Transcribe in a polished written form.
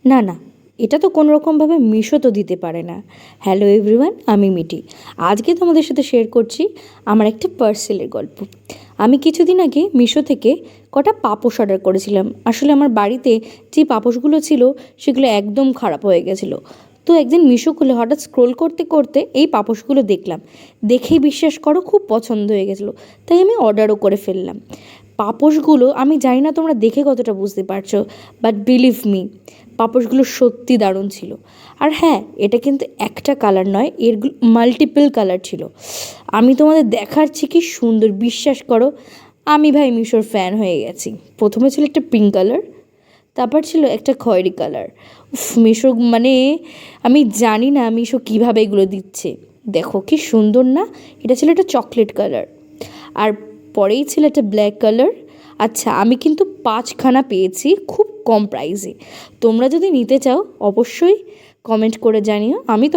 না না, এটা তো কোনো রকমভাবে মিশো তো দিতে পারে না। হ্যালো এভরিওয়ান, আমি মিটি। আজকে তোমাদের সাথে শেয়ার করছি আমার একটা পার্সেলের গল্প। আমি কিছুদিন আগে মিশো থেকে কটা পাপোশ অর্ডার করেছিলাম। আসলে আমার বাড়িতে যে পাপোশগুলো ছিল সেগুলো একদম খারাপ হয়ে গেছিলো। তো একদিন মিশো খুলে হঠাৎ স্ক্রোল করতে করতে এই পাপোশগুলো দেখলাম। দেখেই বিশ্বাস করো খুব পছন্দ হয়ে গেছিলো, তাই আমি অর্ডারও করে ফেললাম। পাপোশগুলো আমি জানি না তোমরা দেখে কতটা বুঝতে পারছো, বাট বিলিভ মি, পাপোশগুলো সত্যি দারুণ ছিল। আর হ্যাঁ, এটা কিন্তু একটা কালার নয়, এর মাল্টিপল কালার ছিল। আমি তোমাদের দেখাচ্ছি কি সুন্দর, বিশ্বাস করো। আমি ভাই মিশোর ফ্যান হয়ে গেছি। প্রথমে ছিল একটা পিঙ্ক কালার, তারপর ছিল একটা খয়েরি কালার। মিশো মানে আমি জানি না মিশো কীভাবে এগুলো দিচ্ছে। দেখো কি সুন্দর না, এটা ছিল একটা চকলেট কালার, আর পরেই ছিল একটা ব্ল্যাক কালার। আচ্ছা, আমি কিন্তু 5খানা পেয়েছি খুব কম প্রাইসে। তোমরা যদি নিতে চাও অবশ্যই কমেন্ট করে জানিও, আমি